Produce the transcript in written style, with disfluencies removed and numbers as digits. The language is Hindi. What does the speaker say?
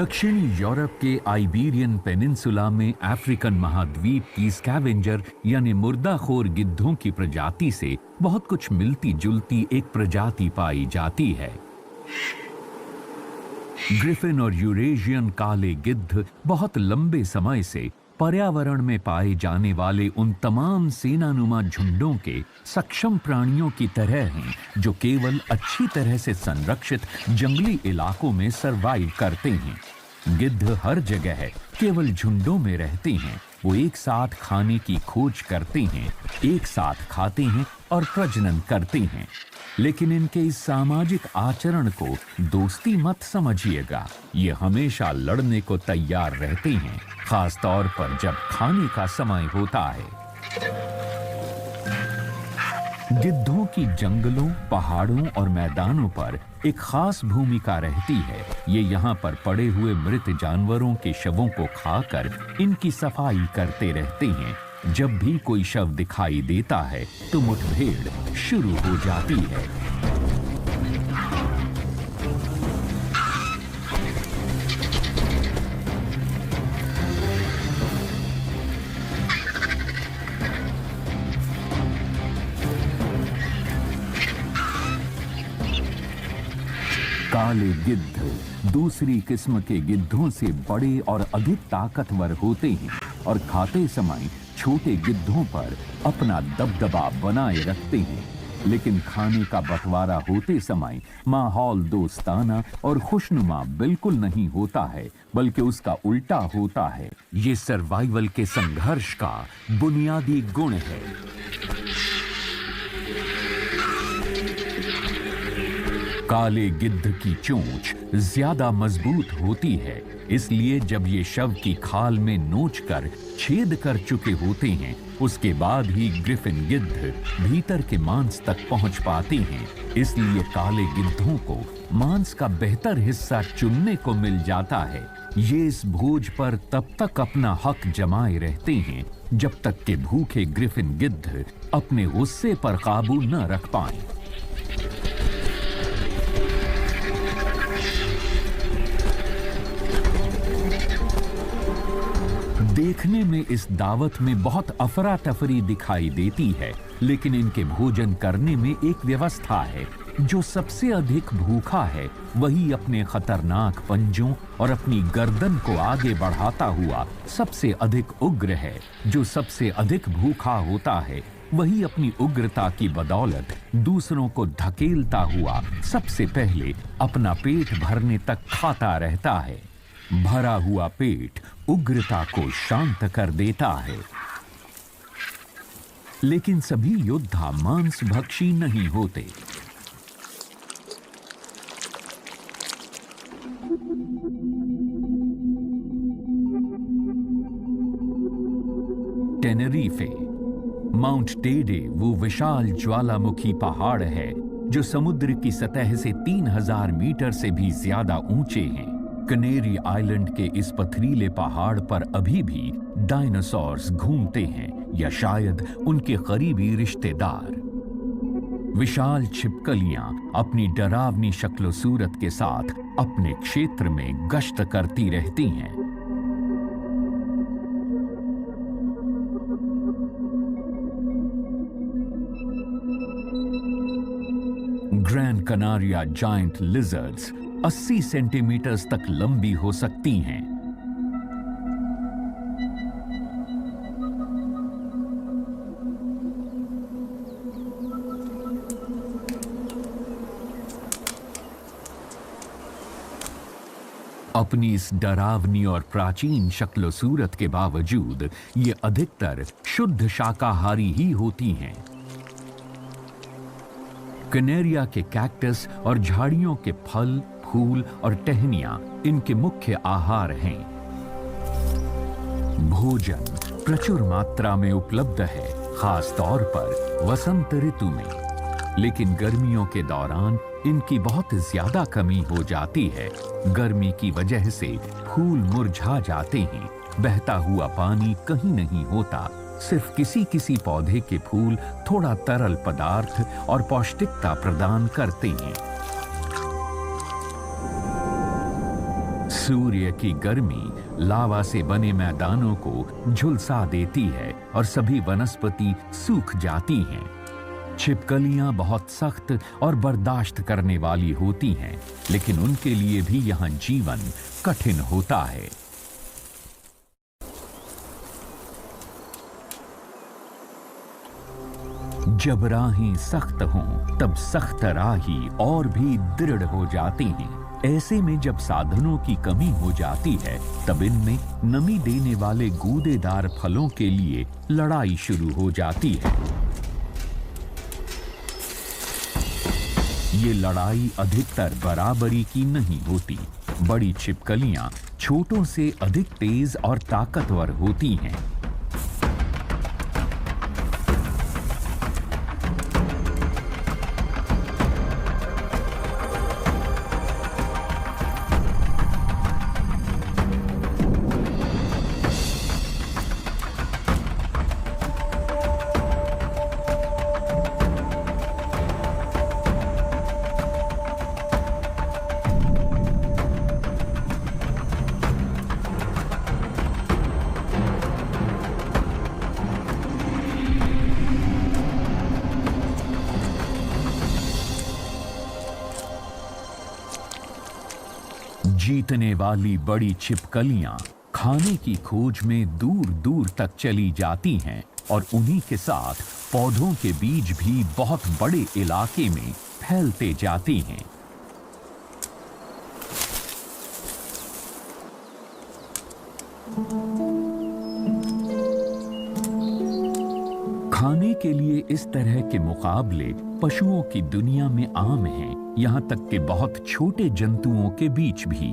दक्षिणी यूरोप के आइबेरियन पेनिनसुला में अफ्रीकन महाद्वीप की स्कैवेंजर यानी मुर्दाखोर गिद्धों की प्रजाति से बहुत कुछ मिलती जुलती एक प्रजाति पाई जाती है। ग्रिफिन और यूरेशियन काले गिद्ध बहुत लंबे समय से पर्यावरण में पाए जाने वाले उन तमाम सेनानुमा झुंडों के सक्षम प्राणियों की तरह हैं जो केवल अच्छी तरह से संरक्षित जंगली इलाकों में सरवाइव करते हैं। गिद्ध हर जगह है, केवल झुंडों में रहते हैं। वो एक साथ खाने की खोज करते हैं, एक साथ खाते हैं और प्रजनन करते हैं। लेकिन इनके इस सामाजिक आचरण को दोस्ती मत समझिएगा। ये हमेशा लड़ने को तैयार रहते हैं, खास तौर पर जब खाने का समय होता है। गिद्धों की जंगलों, पहाड़ों और मैदानों पर एक खास भूमिका रहती है। ये यहाँ पर पड़े हुए मृत जानवरों के शवों को खाकर इनकी सफाई करते रहते हैं। जब भी कोई शव दिखाई देता है तो मुठभेड़ शुरू हो जाती है। काले गिद्ध दूसरी किस्म के गिद्धों से बड़े और अधिक ताकतवर होते हैं और खाते समय छोटे गिद्धों पर अपना दबदबा बनाए रखते हैं। लेकिन खाने का बंटवारा होते समय माहौल दोस्ताना और खुशनुमा बिल्कुल नहीं होता है, बल्कि उसका उल्टा होता है। ये सर्वाइवल के संघर्ष का बुनियादी गुण है। काले गिद्ध की चोंच ज्यादा मजबूत होती है, इसलिए जब ये शव की खाल में नोचकर छेद कर चुके होते हैं, उसके बाद ही ग्रिफिन गिद्ध भीतर के मांस तक पहुंच पाते हैं। इसलिए काले गिद्धों को मांस का बेहतर हिस्सा चुनने को मिल जाता है। ये इस भोज पर तब तक अपना हक जमाए रहते हैं जब तक कि भूखे ग्रिफिन गिद्ध अपने गुस्से पर काबू न रख पाएं। देखने में इस दावत में बहुत अफरा तफरी दिखाई देती है, लेकिन इनके भोजन करने में एक व्यवस्था है। जो सबसे अधिक भूखा है वही अपने खतरनाक पंजों और अपनी गर्दन को आगे बढ़ाता हुआ सबसे अधिक उग्र है। जो सबसे अधिक भूखा होता है वही अपनी उग्रता की बदौलत दूसरों को धकेलता हुआ सबसे पहले अपना पेट भरने तक खाता रहता है। भरा हुआ पेट उग्रता को शांत कर देता है। लेकिन सभी योद्धा मांसभक्षी नहीं होते। टेनेरिफे, माउंट टेडे वो विशाल ज्वालामुखी पहाड़ है जो समुद्र की सतह से 3000 मीटर से भी ज्यादा ऊंचे हैं। कनेरी आइलैंड के इस पथरीले पहाड़ पर अभी भी डायनासोर्स घूमते हैं, या शायद उनके करीबी रिश्तेदार। विशाल छिपकलियां अपनी डरावनी शक्ल सूरत के साथ अपने क्षेत्र में गश्त करती रहती हैं। ग्रैंड कनारिया जायंट लिजर्ड्स 80 सेंटीमीटर तक लंबी हो सकती हैं। अपनी इस डरावनी और प्राचीन शक्ल सूरत के बावजूद ये अधिकतर शुद्ध शाकाहारी ही होती हैं। कनेरिया के कैक्टस और झाड़ियों के फल, फूल और टहनियां इनके मुख्य आहार हैं। भोजन प्रचुर मात्रा में उपलब्ध है, खास तौर पर वसंत ऋतु में। लेकिन गर्मियों के दौरान इनकी बहुत ज्यादा कमी हो जाती है। गर्मी की वजह से फूल मुरझा जाते हैं, बहता हुआ पानी कहीं नहीं होता। सिर्फ किसी किसी पौधे के फूल थोड़ा तरल पदार्थ और पौष्टिकता प्रदान करते हैं। सूर्य की गर्मी लावा से बने मैदानों को झुलसा देती है और सभी वनस्पति सूख जाती हैं। छिपकलियां बहुत सख्त और बर्दाश्त करने वाली होती हैं, लेकिन उनके लिए भी यहाँ जीवन कठिन होता है। जब राहें सख्त हों, तब सख्त राही और भी दृढ़ हो जाती हैं। ऐसे में जब साधनों की कमी हो जाती है, तब इनमें नमी देने वाले गूदेदार फलों के लिए लड़ाई शुरू हो जाती है। ये लड़ाई अधिकतर बराबरी की नहीं होती। बड़ी छिपकलियां छोटों से अधिक तेज और ताकतवर होती हैं। जीतने वाली बड़ी छिपकलियां खाने की खोज में दूर दूर तक चली जाती हैं और उन्हीं के साथ पौधों के बीज भी बहुत बड़े इलाके में फैलते जाती हैं। खाने के लिए इस तरह के मुकाबले पशुओं की दुनिया में आम हैं, यहाँ तक कि बहुत छोटे जंतुओं के बीच भी।